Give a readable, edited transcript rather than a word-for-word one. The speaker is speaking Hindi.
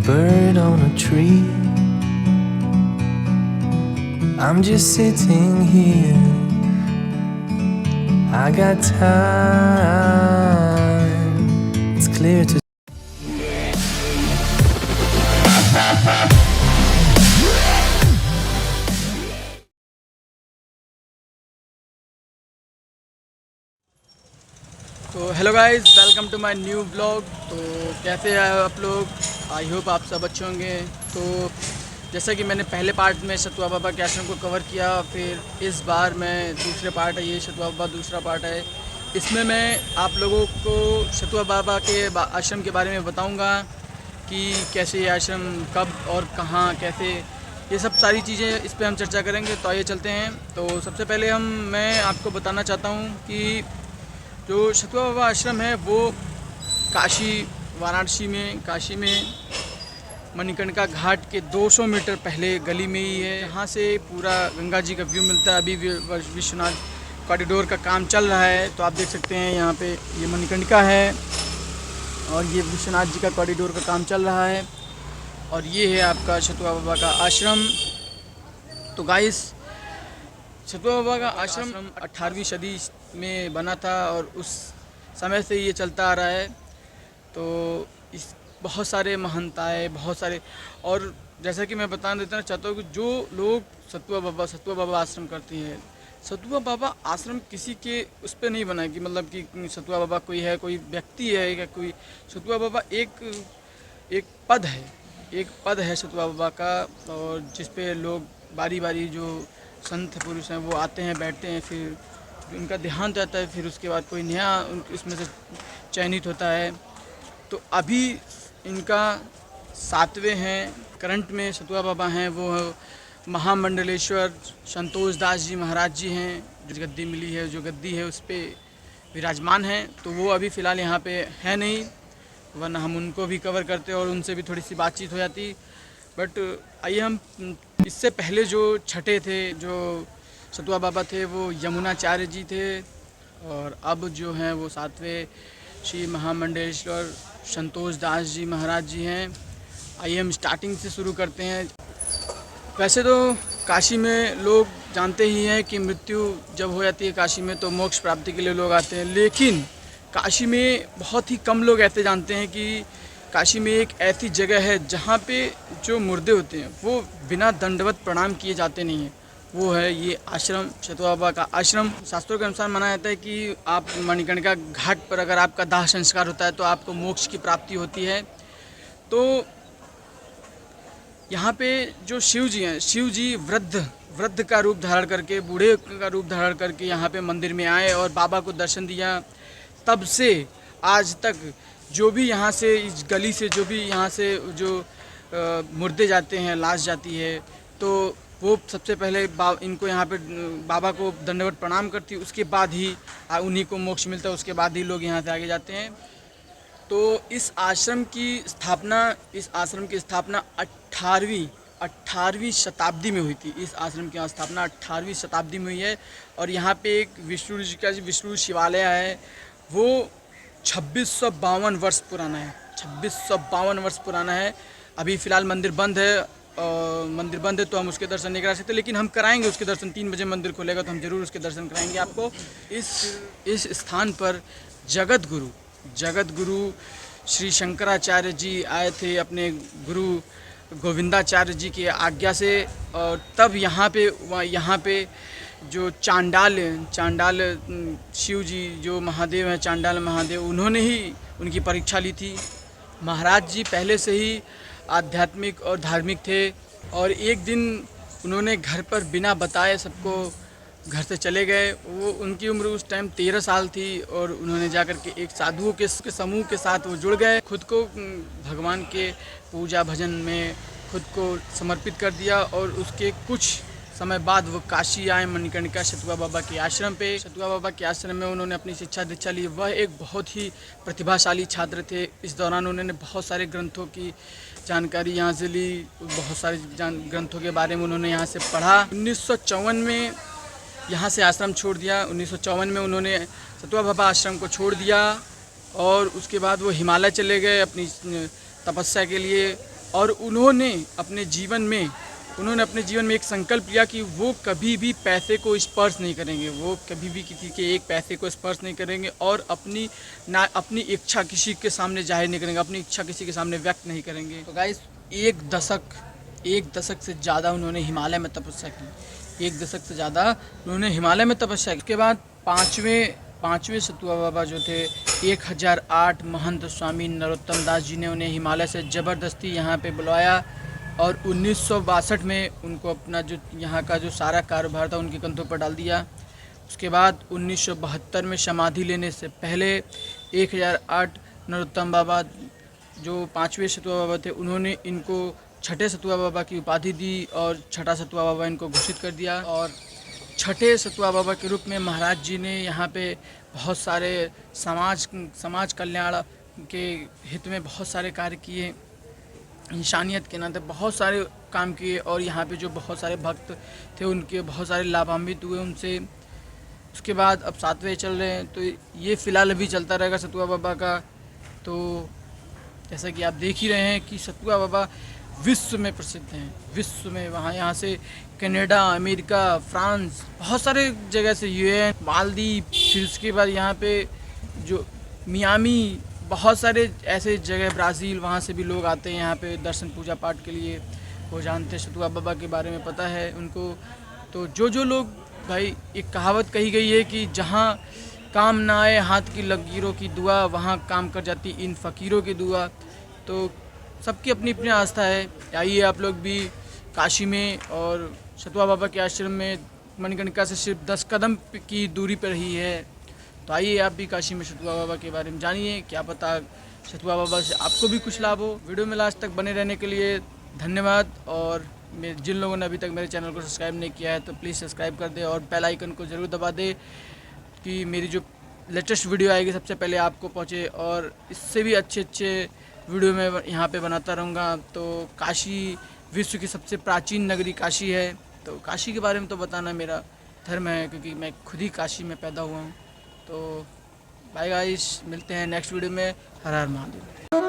bird on a tree. I'm just sitting here. I got time. It's clear to तो hello guys, welcome to my new blog. तो कैसे हैं आप लोग? आई होप आप सब अच्छे होंगे। तो जैसा कि मैंने पहले पार्ट में सतुआ बाबा के आश्रम को कवर किया, फिर इस बार मैं दूसरे पार्ट है, ये सतुआ बाबा दूसरा पार्ट है। इसमें मैं आप लोगों को सतुआ बाबा के आश्रम के बारे में बताऊंगा कि कैसे ये आश्रम, कब और कहाँ, कैसे, ये सब सारी चीज़ें इस पर हम चर्चा करेंगे। तो आइए चलते हैं। तो सबसे पहले मैं आपको बताना चाहता हूँ कि जो सतुआ बाबा आश्रम है वो काशी में मणिकर्णिका घाट के 200 मीटर पहले गली में ही है। यहाँ से पूरा गंगा जी का व्यू मिलता है। अभी विश्वनाथ कॉरिडोर का काम चल रहा है, तो आप देख सकते हैं यहाँ पे ये मणिकर्णिका है और ये विश्वनाथ जी का कॉरिडोर का काम चल रहा है। और ये है आपका सतुआ बाबा का आश्रम। तो गाइस, सतुआ बाबा का आश्रम 18वीं सदी में बना था और उस समय से ये चलता आ रहा है। तो इस बहुत सारे महंताएँ, बहुत सारे, और जैसा कि मैं बता देना चाहता हूँ कि जो लोग सतुआ बाबा आश्रम करते हैं, सतुआ बाबा आश्रम किसी के उस पर नहीं बना कि मतलब कि सतुआ बाबा कोई है, कोई व्यक्ति है या कोई, सतुआ बाबा एक पद है सतुआ बाबा का। और जिस पे लोग बारी बारी जो संत पुरुष हैं वो आते हैं, बैठते हैं, फिर उनका देहांत रहता है, फिर उसके बाद कोई नया इसमें से चयनित होता है। तो अभी इनका 7वें हैं, करंट में सतुआ बाबा हैं वो महामंडलेश्वर संतोष दास जी महाराज जी हैं। जो गद्दी मिली है, जो गद्दी है उस पर विराजमान हैं। तो वो अभी फ़िलहाल यहाँ पे है नहीं, वरना हम उनको भी कवर करते और उनसे भी थोड़ी सी बातचीत हो जाती। बट आइए, हम इससे पहले जो छठे थे जो सतुआ बाबा थे वो यमुनाचार्य जी थे, और अब जो हैं वो 7वें श्री महामंडलेश्वर संतोष दास जी महाराज जी हैं। आइए हम स्टार्टिंग से शुरू करते हैं। वैसे तो काशी में लोग जानते ही हैं कि मृत्यु जब हो जाती है काशी में तो मोक्ष प्राप्ति के लिए लोग आते हैं, लेकिन काशी में बहुत ही कम लोग ऐसे जानते हैं कि काशी में एक ऐसी जगह है जहाँ पे जो मुर्दे होते हैं वो बिना दंडवत प्रणाम किए जाते नहीं हैं। वो है ये आश्रम, सतुआ बाबा का आश्रम। शास्त्रों के अनुसार माना जाता है कि आप मणिकर्णिका घाट पर अगर आपका दाह संस्कार होता है तो आपको मोक्ष की प्राप्ति होती है। तो यहाँ पे जो शिव जी हैं, शिव जी वृद्ध का रूप धारण करके, बूढ़े का रूप धारण करके यहाँ पे मंदिर में आए और बाबा को दर्शन दिया। तब से आज तक जो भी यहाँ से, इस गली से जो भी यहाँ से जो मुर्दे जाते हैं, लाश जाती है, तो वो सबसे पहले इनको यहाँ पे बाबा को दंडवत प्रणाम करती है, उसके बाद ही उन्हीं को मोक्ष मिलता है, उसके बाद ही लोग यहाँ से आगे जाते हैं। तो इस आश्रम की स्थापना 18वीं शताब्दी में हुई थी। इस आश्रम की स्थापना 18वीं शताब्दी में हुई है। और यहाँ पे एक विष्णु जी का विष्णु शिवालय है, वो 2652 वर्ष पुराना है। 2652 वर्ष पुराना है। अभी फ़िलहाल मंदिर बंद है, तो हम उसके दर्शन नहीं करा सकते, लेकिन हम कराएंगे उसके दर्शन। 3 बजे मंदिर खुलेगा तो हम ज़रूर उसके दर्शन कराएंगे आपको। इस स्थान पर जगत गुरु श्री शंकराचार्य जी आए थे अपने गुरु गोविंदाचार्य जी की आज्ञा से, और तब यहाँ पे जो चांडाल शिव जी जो महादेव हैं, चांडाल महादेव, उन्होंने ही उनकी परीक्षा ली थी। महाराज जी पहले से ही आध्यात्मिक और धार्मिक थे, और एक दिन उन्होंने घर पर बिना बताए सबको घर से चले गए। वो उनकी उम्र उस टाइम 13 साल थी, और उन्होंने जाकर के एक साधुओं के समूह के साथ वो जुड़ गए, खुद को भगवान के पूजा भजन में खुद को समर्पित कर दिया। और उसके कुछ समय बाद वो काशी आए, मणिकर्णिका सतुआ बाबा के आश्रम पे। सतुआ बाबा के आश्रम में उन्होंने अपनी शिक्षा दीक्षा ली। वह एक बहुत ही प्रतिभाशाली छात्र थे। इस दौरान उन्होंने बहुत सारे ग्रंथों की जानकारी यहाँ से ली, बहुत सारे ग्रंथों के बारे में उन्होंने यहाँ से पढ़ा। 1954 में यहाँ से आश्रम छोड़ दिया। 1954 में उन्होंने सतुआ बाबा आश्रम को छोड़ दिया, और उसके बाद वो हिमालय चले गए अपनी तपस्या के लिए। और उन्होंने अपने जीवन में एक संकल्प लिया कि वो कभी भी पैसे को स्पर्श नहीं करेंगे, वो कभी भी किसी के एक पैसे को स्पर्श नहीं करेंगे और अपनी इच्छा किसी के सामने जाहिर नहीं करेंगे, अपनी इच्छा किसी के सामने व्यक्त नहीं करेंगे। तो गाइस एक दशक से ज़्यादा उन्होंने हिमालय में तपस्या की, एक दशक से ज़्यादा उन्होंने हिमालय में तपस्या की। उसके बाद पाँचवें सतुआ बाबा जो थे 1008 महंत स्वामी नरोत्तम दास जी ने उन्हें हिमालय से ज़बरदस्ती यहाँ पे बुलवाया और 1962 में उनको अपना जो यहाँ का जो सारा कारोबार था उनके कंधों पर डाल दिया। उसके बाद 1972 में समाधि लेने से पहले 1008 नरोत्तम बाबा जो 5वें सतुआ बाबा थे उन्होंने इनको छठे सतुआ बाबा की उपाधि दी और छठा सतुआ बाबा इनको घोषित कर दिया। और छठे सतुआ बाबा के रूप में महाराज जी ने यहाँ पे बहुत सारे समाज कल्याण के हित में बहुत सारे कार्य किए, इंसानियत के नाते बहुत सारे काम किए और यहाँ पे जो बहुत सारे भक्त थे उनके बहुत सारे लाभान्वित हुए उनसे। उसके बाद अब 7वें चल रहे हैं, तो ये फ़िलहाल अभी चलता रहेगा सतुआ बाबा का। तो जैसा कि आप देख ही रहे हैं कि सतुआ बाबा विश्व में प्रसिद्ध हैं, विश्व में। यहाँ से कनाडा, अमेरिका, फ्रांस, बहुत सारे जगह से, यूएन, मालदीव, फिर उसके बाद यहाँ पे जो मियामी, बहुत सारे ऐसे जगह, ब्राज़ील, वहाँ से भी लोग आते हैं यहाँ पे दर्शन पूजा पाठ के लिए। वो जानते हैं सतुआ बाबा के बारे में, पता है उनको। तो जो लोग भाई, एक कहावत कही गई है कि जहाँ काम ना आए हाथ की लकीरों की दुआ, वहाँ काम कर जाती इन फ़कीरों की दुआ। तो सबकी अपनी अपनी आस्था है। आइए आप लोग भी काशी में और सतुआ बाबा के आश्रम में मणिकर्णिका से सिर्फ 10 कदम की दूरी पर ही है। तो आइए आप भी काशी में सतुआ बाबा के बारे में जानिए, क्या पता सतुआ बाबा से आपको भी कुछ लाभ हो। वीडियो में लास्ट तक बने रहने के लिए धन्यवाद। और जिन लोगों ने अभी तक मेरे चैनल को सब्सक्राइब नहीं किया है तो प्लीज़ सब्सक्राइब कर दे और बेल आइकन को ज़रूर दबा दे कि मेरी जो लेटेस्ट वीडियो आएगी सबसे पहले आपको पहुँचे। और इससे भी अच्छे वीडियो मैं यहाँ पे बनाता रहूँगा। तो काशी विश्व की सबसे प्राचीन नगरी काशी है, तो काशी के बारे में तो बताना मेरा धर्म है, क्योंकि मैं खुद ही काशी में पैदा हुआ हूँ। तो बाय गाइस, मिलते हैं नेक्स्ट वीडियो में। हर हर महादेव।